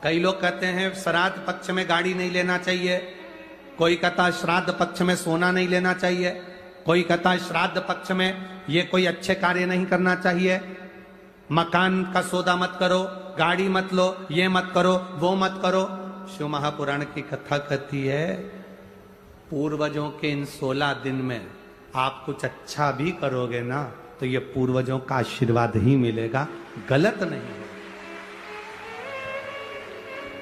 कई लोग कहते हैं श्राद्ध पक्ष में गाड़ी नहीं लेना चाहिए, कोई कहता है श्राद्ध पक्ष में सोना नहीं लेना चाहिए, कोई कहता है श्राद्ध पक्ष में ये कोई अच्छे कार्य नहीं करना चाहिए, मकान का सौदा मत करो, गाड़ी मत लो, ये मत करो, वो मत करो। शिव महापुराण की कथा कहती है पूर्वजों के इन 16 दिन में आप कुछ अच्छा भी करोगे ना तो ये पूर्वजों का आशीर्वाद ही मिलेगा, गलत नहीं है।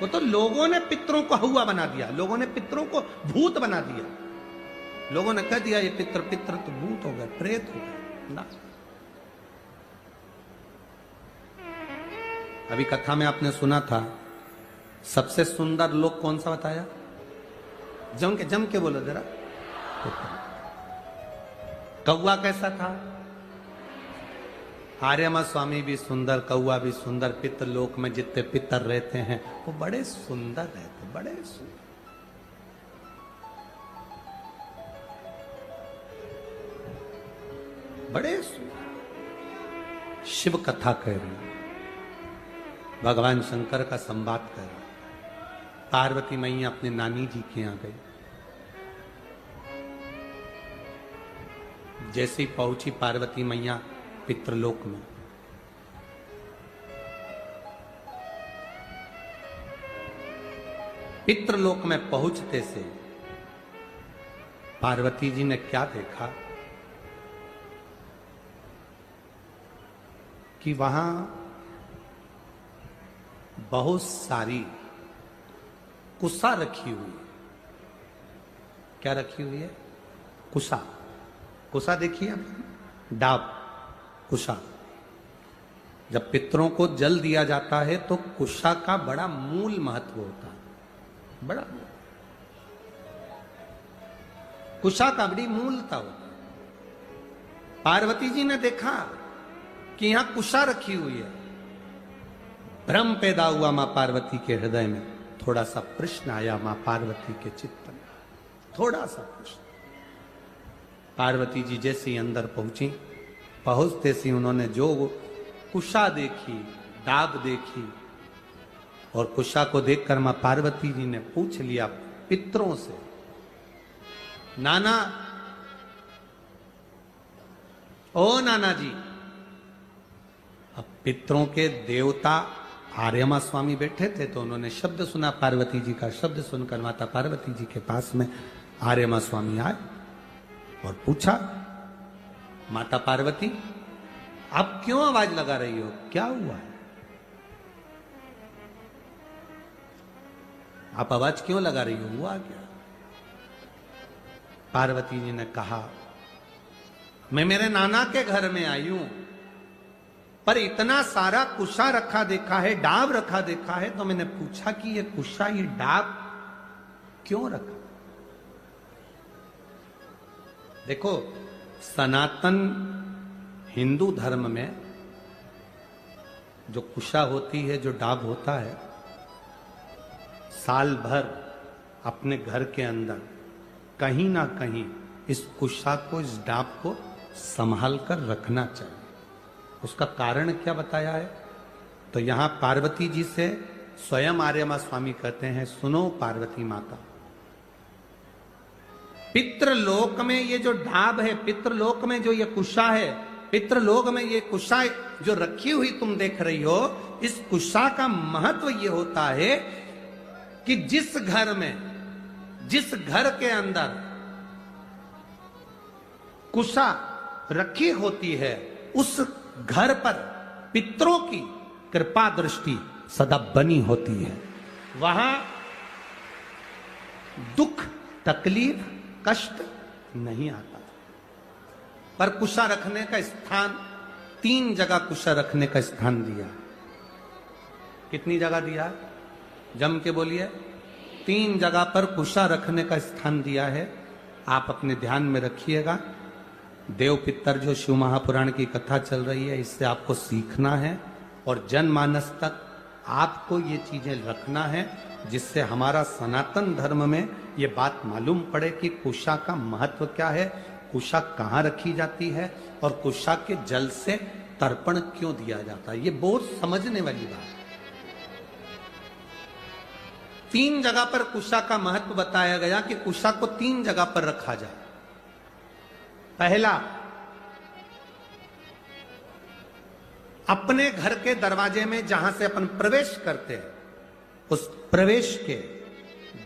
वो तो लोगों ने पितरों को हौवा बना दिया, लोगों ने पितरों को भूत बना दिया, लोगों ने कह दिया ये पितर तो भूत हो गए, प्रेत हो गए ना। अभी कथा में आपने सुना था सबसे सुंदर लोक कौन सा बताया? जम के बोलो जरा। कौवा कैसा था? आर्यमा स्वामी भी सुंदर, कौवा भी सुंदर, पितर लोक में जितने पितर रहते हैं वो बड़े सुंदर रहते, बड़े सुंदर। बड़े सुंदर। शिव कथा कह रही, भगवान शंकर का संवाद कर रहा। पार्वती मैया अपने नानी जी के यहां गई। जैसे ही पहुंची पार्वती मैया पितृलोक में, पितृलोक में पहुंचते से पार्वती जी ने क्या देखा कि वहां बहुत सारी कुसा रखी हुई। क्या रखी हुई है? कुसा। कुसा देखिए आप, डाब, कुशा। जब पितरों को जल दिया जाता है तो कुशा का बड़ा मूल महत्व होता है, बड़ा कुशा का बड़ी मूलता होता है। पार्वती जी ने देखा कि यहां कुशा रखी हुई है, भ्रम पैदा हुआ मां पार्वती के हृदय में। थोड़ा सा प्रश्न आया मां पार्वती के चित्त में, थोड़ा सा प्रश्न। पार्वती जी जैसे ही अंदर पहुंची, पहुंचते सी उन्होंने जो कुशा देखी, डाब देखी, और कुशा को देखकर मां पार्वती जी ने पूछ लिया पितरों से, नाना, ओ नाना जी। अब पितरों के देवता आर्यमा स्वामी बैठे थे तो उन्होंने शब्द सुना पार्वती जी का। शब्द सुनकर माता पार्वती जी के पास में आर्यमा स्वामी आए और पूछा, माता पार्वती आप क्यों आवाज लगा रही हो, क्या हुआ है? आप आवाज क्यों लगा रही हो, हुआ क्या? पार्वती जी ने कहा, मैं मेरे नाना के घर में आई हूं, पर इतना सारा कुशा रखा देखा है, डाब रखा देखा है, तो मैंने पूछा कि ये कुशा, ये डाब क्यों रखा? देखो, सनातन हिंदू धर्म में जो कुशा होती है, जो डाब होता है, साल भर अपने घर के अंदर कहीं ना कहीं इस कुशा को, इस डाब को संभाल कर रखना चाहिए। उसका कारण क्या बताया है? तो यहां पार्वती जी से स्वयं आर्यमा स्वामी कहते हैं, सुनो पार्वती माता, पितृलोक में ये जो ढाब है, पितृलोक में जो ये कुशा है, पितृलोक में ये कुशा जो रखी हुई तुम देख रही हो, इस कुशा का महत्व ये होता है कि जिस घर में, जिस घर के अंदर कुशा रखी होती है, उस घर पर पितरों की कृपा दृष्टि सदा बनी होती है। वहां दुख, तकलीफ, कष्ट नहीं आता। पर कुशा रखने का स्थान, 3 जगह कुशा रखने का स्थान दिया। कितनी जगह दिया? जम के बोलिए। 3 जगह पर कुशा रखने का स्थान दिया है। आप अपने ध्यान में रखिएगा। देव पितर जो शिव महापुराण की कथा चल रही है, इससे आपको सीखना है और जनमानस तक आपको ये चीजें रखना है, जिससे हमारा सनातन धर्म में ये बात मालूम पड़े कि कुशा का महत्व क्या है, कुशा कहाँ रखी जाती है और कुशा के जल से तर्पण क्यों दिया जाता है। ये बहुत समझने वाली बात है। 3 जगह पर कुशा का महत्व बताया गया कि कुशा को 3 जगह पर रखा जाए। पहला, अपने घर के दरवाजे में जहां से अपन प्रवेश करते हैं, उस प्रवेश के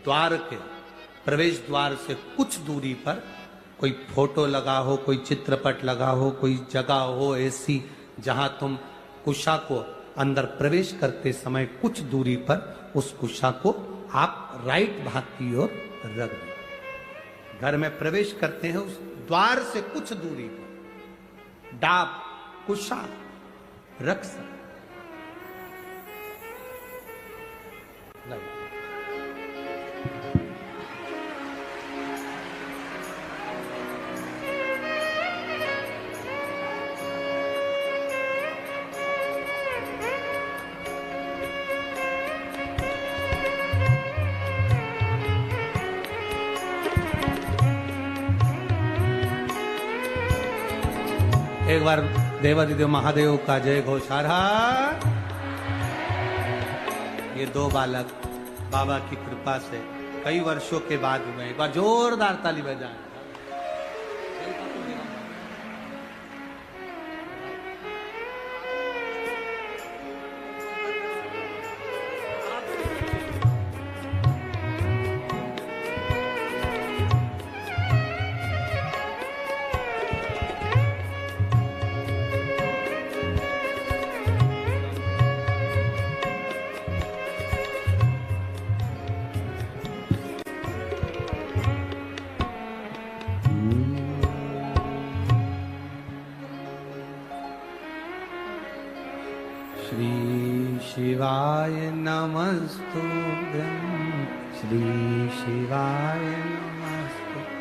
द्वार के प्रवेश द्वार से कुछ दूरी पर कोई फोटो लगा हो, कोई चित्रपट लगा हो, कोई जगह हो ऐसी जहां तुम कुशा को अंदर प्रवेश करते समय कुछ दूरी पर उस कुशा को आप राइट भाग की ओर रख दें। घर में प्रवेश करते हैं, उस द्वार से कुछ दूरी पर डाब कुशा रख सकते। एक बार देवादिदेव महादेव का जय घोषारा। ये 2 बालक बाबा की कृपा से कई वर्षों के बाद हुए। एक बार जोरदार ताली बजाएं। श्री शिवाय नमस्तुभ्यं, श्री शिवाय